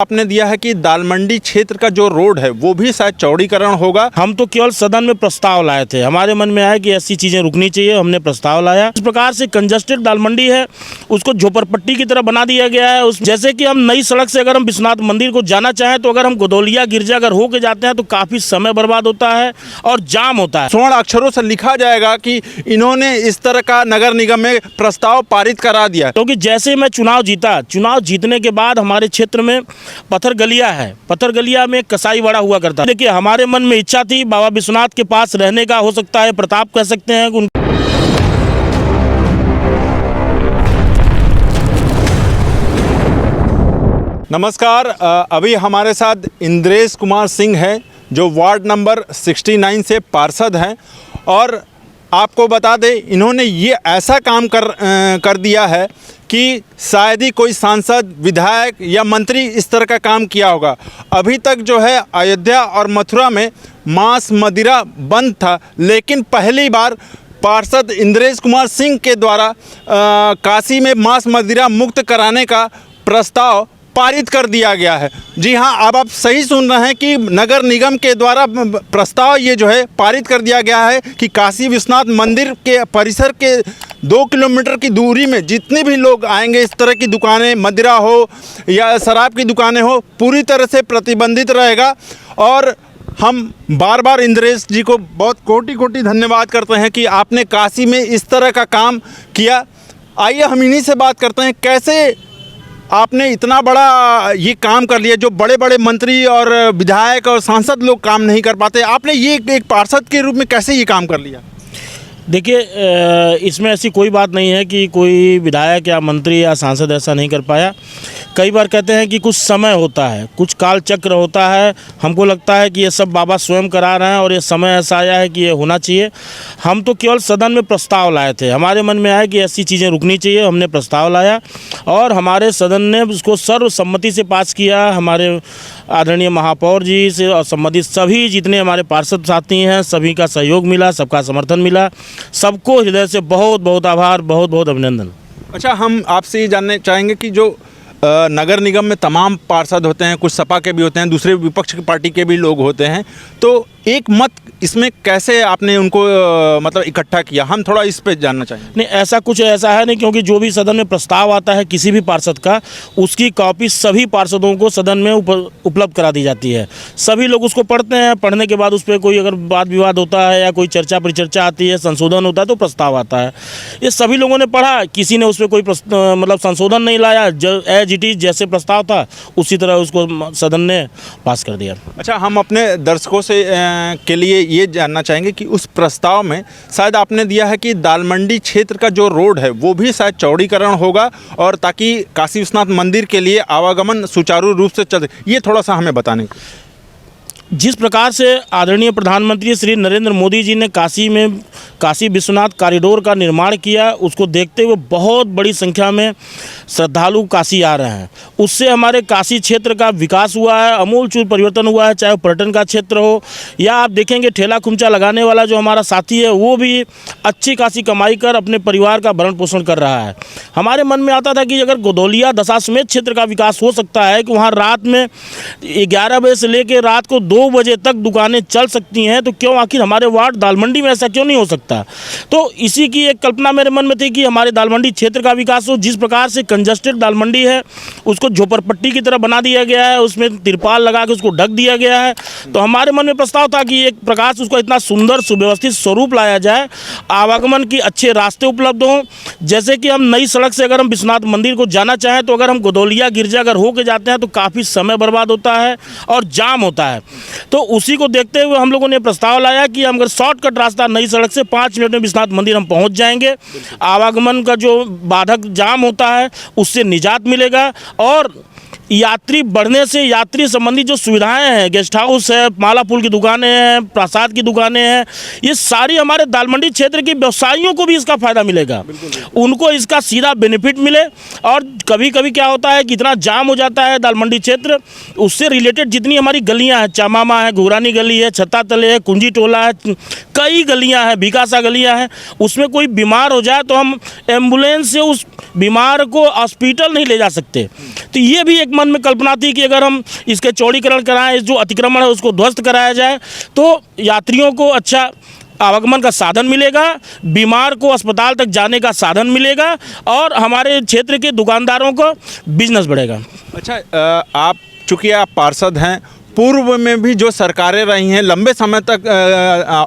आपने दिया है कि दालमंडी क्षेत्र का जो रोड है वो भी शायद चौड़ीकरण होगा। हम तो केवल सदन में प्रस्ताव लाए थे, हमारे मन में आया कि ऐसी चीज़ें रुकनी चाहिए, हमने प्रस्ताव लाया। इस प्रकार से कंजस्टेड दालमंडी है उसको झोपड़पट्टी की तरह बना दिया गया है। जैसे कि हम नई सड़क से अगर हम विश्वनाथ मंदिर को जाना चाहें तो अगर हम गोदौलिया गिरजाघर होके जाते हैं तो काफ़ी समय बर्बाद होता है और जाम होता है। स्वर्ण अक्षरों से लिखा जाएगा कि इन्होंने इस तरह का नगर निगम में प्रस्ताव पारित करा दिया। क्योंकि जैसे मैं चुनाव जीता, चुनाव जीतने के बाद हमारे क्षेत्र में पत्थर गलिया है, पत्थर गलिया में कसाई बड़ा हुआ करता है। देखिए हमारे मन में इच्छा थी बाबा विश्वनाथ के पास रहने का, हो सकता है प्रताप कह सकते हैं। नमस्कार, अभी हमारे साथ इंद्रेश कुमार सिंह हैं जो वार्ड नंबर 69 से पार्षद हैं और आपको बता दें इन्होंने ये ऐसा काम कर दिया है कि शायद ही कोई सांसद, विधायक या मंत्री इस तरह का काम किया होगा। अभी तक जो है अयोध्या और मथुरा में मांस मदिरा बंद था, लेकिन पहली बार पार्षद इंद्रेश कुमार सिंह के द्वारा काशी में मांस मदिरा मुक्त कराने का प्रस्ताव पारित कर दिया गया है। जी हाँ, अब आप सही सुन रहे हैं कि नगर निगम के द्वारा प्रस्ताव ये जो है पारित कर दिया गया है कि काशी विश्वनाथ मंदिर के परिसर के 2 किलोमीटर की दूरी में जितने भी लोग आएंगे, इस तरह की दुकानें, मदिरा हो या शराब की दुकानें हो, पूरी तरह से प्रतिबंधित रहेगा। और हम बार बार इंद्रेश जी को बहुत कोटि कोटि धन्यवाद करते हैं कि आपने काशी में इस तरह का काम किया। आइए हम इन्हीं से बात करते हैं, कैसे आपने इतना बड़ा ये काम कर लिया जो बड़े बड़े मंत्री और विधायक और सांसद लोग काम नहीं कर पाते। आपने ये एक पार्षद के रूप में कैसे ये काम कर लिया? देखिए, इसमें ऐसी कोई बात नहीं है कि कोई विधायक या मंत्री या सांसद ऐसा नहीं कर पाया। कई बार कहते हैं कि कुछ समय होता है, कुछ काल चक्र होता है। हमको लगता है कि ये सब बाबा स्वयं करा रहे हैं और ये समय ऐसा आया है कि ये होना चाहिए। हम तो केवल सदन में प्रस्ताव लाए थे, हमारे मन में आया कि ऐसी चीज़ें रुकनी चाहिए, हमने प्रस्ताव लाया और हमारे सदन ने उसको सर्वसम्मति से पास किया। हमारे आदरणीय महापौर जी से और संबंधित सभी जितने हमारे पार्षद साथी हैं, सभी का सहयोग मिला, सबका समर्थन मिला। सबको हृदय से बहुत बहुत आभार, बहुत बहुत अभिनंदन। अच्छा, हम आपसे ये जानना चाहेंगे कि जो नगर निगम में तमाम पार्षद होते हैं, कुछ सपा के भी होते हैं, दूसरे विपक्ष की पार्टी के भी लोग होते हैं, तो एक मत इसमें कैसे आपने उनको मतलब इकट्ठा किया? हम थोड़ा इस पे जानना चाहेंगे। नहीं, ऐसा कुछ ऐसा है नहीं, क्योंकि जो भी सदन में प्रस्ताव आता है किसी भी पार्षद का, उसकी कॉपी सभी पार्षदों को सदन में उपलब्ध करा दी जाती है। सभी लोग उसको पढ़ते हैं, पढ़ने के बाद उस पर कोई अगर वाद विवाद होता है या कोई चर्चा परिचर्चा आती है, संशोधन होता है तो प्रस्ताव आता है। ये सभी लोगों ने पढ़ा, किसी ने उस पर कोई मतलब संशोधन नहीं लाया, एज इट इज जैसे प्रस्ताव था उसी तरह उसको सदन ने पास कर दिया। अच्छा, हम अपने दर्शकों से के लिए ये जानना चाहेंगे कि उस प्रस्ताव में शायद आपने दिया है कि दालमंडी क्षेत्र का जो रोड है वो भी शायद चौड़ीकरण होगा और ताकि काशी विश्वनाथ मंदिर के लिए आवागमन सुचारू रूप से चले। ये थोड़ा सा हमें बताने। जिस प्रकार से आदरणीय प्रधानमंत्री श्री नरेंद्र मोदी जी ने काशी में काशी विश्वनाथ कॉरिडोर का निर्माण किया, उसको देखते हुए बहुत बड़ी संख्या में श्रद्धालु काशी आ रहे हैं। उससे हमारे काशी क्षेत्र का विकास हुआ है, अमूलचूल परिवर्तन हुआ है, चाहे पर्यटन का क्षेत्र हो या आप देखेंगे ठेला खुमचा लगाने वाला जो हमारा साथी है वो भी अच्छी खासी कमाई कर अपने परिवार का भरण पोषण कर रहा है। हमारे मन में आता था कि अगर गोदौलिया दशाश्वमेध क्षेत्र का विकास हो सकता है कि वहाँ रात में 11 बजे से लेकर रात को 2 बजे तक दुकानें चल सकती हैं, तो क्यों आखिर हमारे वार्ड दालमंडी में ऐसा क्यों नहीं हो सकता? तो इसी की एक कल्पना मेरे मन में थी कि हमारे दालमंडी क्षेत्र का विकास हो। जिस प्रकार से कंजस्टेड दालमंडी है उसको झोपड़पट्टी की तरह बना दिया गया है, उसमें तिरपाल लगा के उसको ढक दिया गया है। तो हमारे मन में प्रस्ताव था कि एक प्रकार से उसको इतना सुंदर सुव्यवस्थित स्वरूप लाया जाए, आवागमन की अच्छे रास्ते उपलब्ध हों। जैसे कि हम नई सड़क से अगर हम विश्वनाथ मंदिर को जाना चाहें तो अगर हम गोदौलिया गिरजाघर होके जाते हैं तो काफ़ी समय बर्बाद होता है और जाम होता है। तो उसी को देखते हुए हम लोगों ने प्रस्ताव लाया कि हम अगर शॉर्टकट रास्ता नई सड़क से 5 मिनट में विश्वनाथ मंदिर हम पहुंच जाएंगे, आवागमन का जो बाधक जाम होता है उससे निजात मिलेगा और यात्री बढ़ने से यात्री संबंधी जो सुविधाएं हैं, गेस्ट हाउस है, माला फूल की दुकानें हैं, प्रसाद की दुकानें हैं, ये सारी हमारे दालमंडी क्षेत्र के व्यवसायियों को भी इसका फ़ायदा मिलेगा। उनको इसका सीधा बेनिफिट मिले। और कभी कभी क्या होता है कि इतना जाम हो जाता है दालमंडी क्षेत्र, उससे रिलेटेड जितनी हमारी गलियां हैं, चामामा है, घुरानी गली है, छत्ता तले है, कुंजी टोला है, कई गलियाँ हैं, भिकासा गलियाँ हैं, उसमें कोई बीमार हो जाए तो हम एम्बुलेंस से उस बीमार को हॉस्पिटल नहीं ले जा सकते। तो ये भी एक मन में कल्पना थी कि अगर हम इसके चौड़ीकरण कराएं, जो अतिक्रमण है उसको ध्वस्त कराया जाए, तो यात्रियों को अच्छा आवागमन का साधन मिलेगा, बीमार को अस्पताल तक जाने का साधन मिलेगा और हमारे क्षेत्र के दुकानदारों का बिजनेस बढ़ेगा। अच्छा, आप चूँकि आप पार्षद हैं, पूर्व में भी जो सरकारें रही हैं लंबे समय तक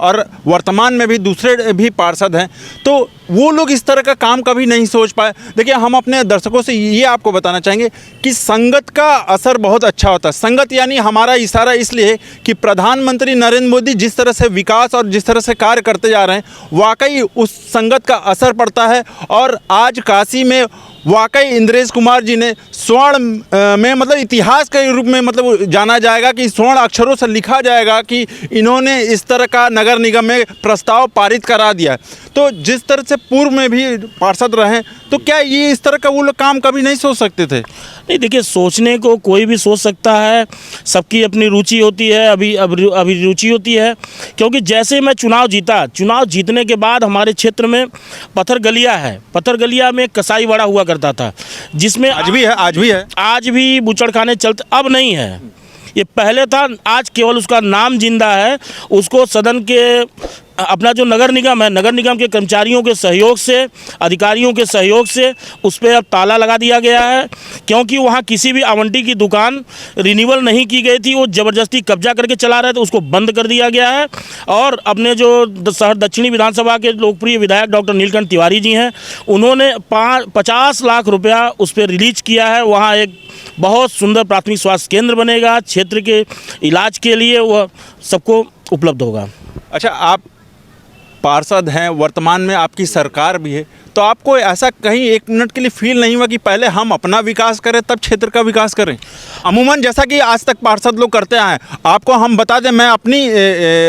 और वर्तमान में भी दूसरे भी पार्षद हैं, तो वो लोग इस तरह का काम कभी नहीं सोच पाए। देखिए, हम अपने दर्शकों से ये आपको बताना चाहेंगे कि संगत का असर बहुत अच्छा होता है। संगत यानी हमारा इशारा इसलिए कि प्रधानमंत्री नरेंद्र मोदी जिस तरह से विकास और जिस तरह से कार्य करते जा रहे हैं, वाकई उस संगत का असर पड़ता है। और आज काशी में वाकई इंद्रेश कुमार जी ने स्वर्ण में मतलब इतिहास के रूप में मतलब जाना जाएगा कि स्वर्ण अक्षरों से लिखा जाएगा कि इन्होंने इस तरह का नगर निगम में प्रस्ताव पारित करा दिया। तो जिस तरह से पूर्व में भी पार्षद रहे, तो क्या ये इस तरह का वो लोग काम कभी नहीं सोच सकते थे? नहीं, देखिए, सोचने को कोई भी सोच सकता है, सबकी अपनी रुचि होती है, अभिरुचि होती है। क्योंकि जैसे मैं चुनाव जीतने के बाद हमारे क्षेत्र में पत्थर गलिया में कसाई वाड़ा हुआ करता था, जिसमें आज भी बुचड़खाने चलते, अब नहीं है। ये पहले था, आज केवल उसका नाम जिंदा है। उसको सदन के अपना जो नगर निगम है, नगर निगम के कर्मचारियों के सहयोग से, अधिकारियों के सहयोग से उस पर अब ताला लगा दिया गया है, क्योंकि वहाँ किसी भी आवंटी की दुकान रिन्यूअल नहीं की गई थी। वो ज़बरदस्ती कब्जा करके चला रहे थे, उसको बंद कर दिया गया है। और अपने जो शहर दक्षिणी विधानसभा के लोकप्रिय विधायक डॉक्टर नीलकंठ तिवारी जी हैं, उन्होंने 50 लाख रुपया उस पर रिलीज किया है। वहाँ एक बहुत सुंदर प्राथमिक स्वास्थ्य केंद्र बनेगा, क्षेत्र के इलाज के लिए वह सबको उपलब्ध होगा। अच्छा, आप पार्षद हैं, वर्तमान में आपकी सरकार भी है, तो आपको ऐसा कहीं एक मिनट के लिए फील नहीं हुआ कि पहले हम अपना विकास करें तब क्षेत्र का विकास करें? अमूमन जैसा कि आज तक पार्षद लोग करते आए हैं। आपको हम बता दें, मैं अपनी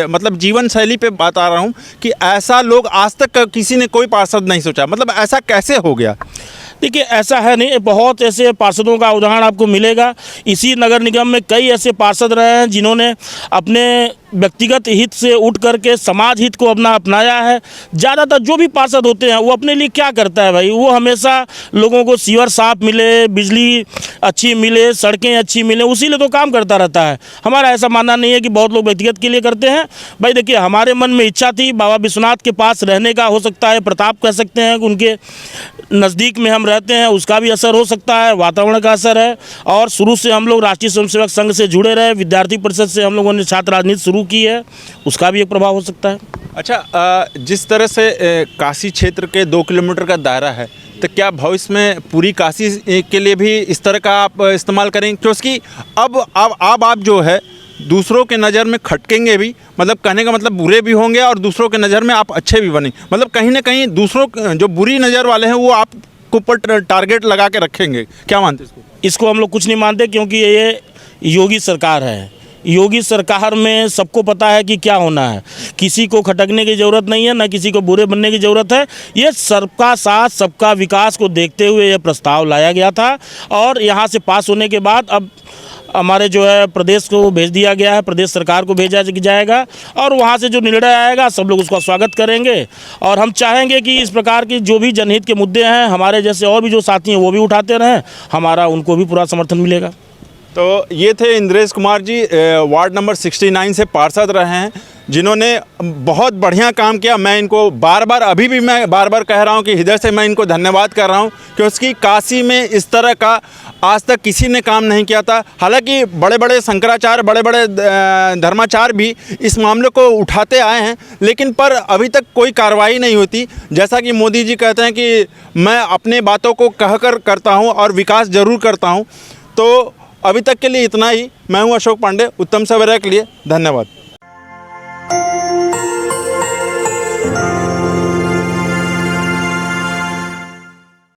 मतलब जीवन शैली पे बता रहा हूँ कि ऐसा लोग आज तक किसी ने कोई पार्षद नहीं सोचा। मतलब ऐसा कैसे हो गया? देखिए, ऐसा है नहीं, बहुत ऐसे पार्षदों का उदाहरण आपको मिलेगा। इसी नगर निगम में कई ऐसे पार्षद रहे हैं जिन्होंने अपने व्यक्तिगत हित से उठ करके समाज हित को अपनाया है। ज़्यादातर जो भी पार्षद होते हैं वो अपने लिए क्या करता है भाई, वो हमेशा लोगों को सीवर साफ मिले, बिजली अच्छी मिले, सड़कें अच्छी मिले, उसी लिए तो काम करता रहता है। हमारा ऐसा मानना नहीं है कि बहुत लोग व्यक्तिगत के लिए करते हैं। भाई देखिए, हमारे मन में इच्छा थी बाबा विश्वनाथ के पास रहने का, हो सकता है प्रताप कह सकते हैं, उनके नज़दीक में हम रहते हैं, उसका भी असर हो सकता है, वातावरण का असर है। और शुरू से हम लोग राष्ट्रीय स्वयंसेवक संघ से जुड़े रहे, विद्यार्थी परिषद से हम लोगों ने छात्र राजनीति शुरू की है, उसका भी एक प्रभाव हो सकता है। अच्छा, जिस तरह से काशी क्षेत्र के 2 किलोमीटर का दायरा है, तो क्या भविष्य में पूरी काशी के लिए भी इस तरह का आप इस्तेमाल करेंगे? क्योंकि अब आप जो है दूसरों के नज़र में खटकेंगे भी, मतलब कहने का मतलब बुरे भी होंगे और दूसरों के नज़र में आप अच्छे भी बनेंगे। मतलब कहीं ना कहीं दूसरों जो बुरी नज़र वाले हैं वो आपको ऊपर टारगेट लगा के रखेंगे। क्या मानते हैं इसको? हम लोग कुछ नहीं मानते, क्योंकि ये योगी सरकार है। योगी सरकार में सबको पता है कि क्या होना है। किसी को खटकने की ज़रूरत नहीं है, ना किसी को बुरे बनने की ज़रूरत है। ये सबका साथ सबका विकास को देखते हुए ये प्रस्ताव लाया गया था और यहाँ से पास होने के बाद अब हमारे जो है प्रदेश को भेज दिया गया है, प्रदेश सरकार को भेजा जाएगा और वहाँ से जो निर्णय आएगा सब लोग उसका स्वागत करेंगे। और हम चाहेंगे कि इस प्रकार की जो भी जनहित के मुद्दे हैं, हमारे जैसे और भी जो साथी हैं वो भी उठाते रहें, हमारा उनको भी पूरा समर्थन मिलेगा। तो ये थे इंद्रेश कुमार जी, वार्ड नंबर 69 से पार्षद रहे हैं, जिन्होंने बहुत बढ़िया काम किया। मैं इनको अभी भी मैं बार बार कह रहा हूँ कि हृदय से मैं इनको धन्यवाद कर रहा हूँ, क्योंकि काशी में इस तरह का आज तक किसी ने काम नहीं किया था। हालांकि बड़े बड़े शंकराचार्य, बड़े बड़े धर्माचार्य भी इस मामले को उठाते आए हैं, लेकिन पर अभी तक कोई कार्रवाई नहीं होती। जैसा कि मोदी जी कहते हैं कि मैं अपने बातों को कहकर करता हूँ और विकास ज़रूर करता हूँ। तो अभी तक के लिए इतना ही। मैं हूँ अशोक पांडे, उत्तम सवेरा के लिए धन्यवाद।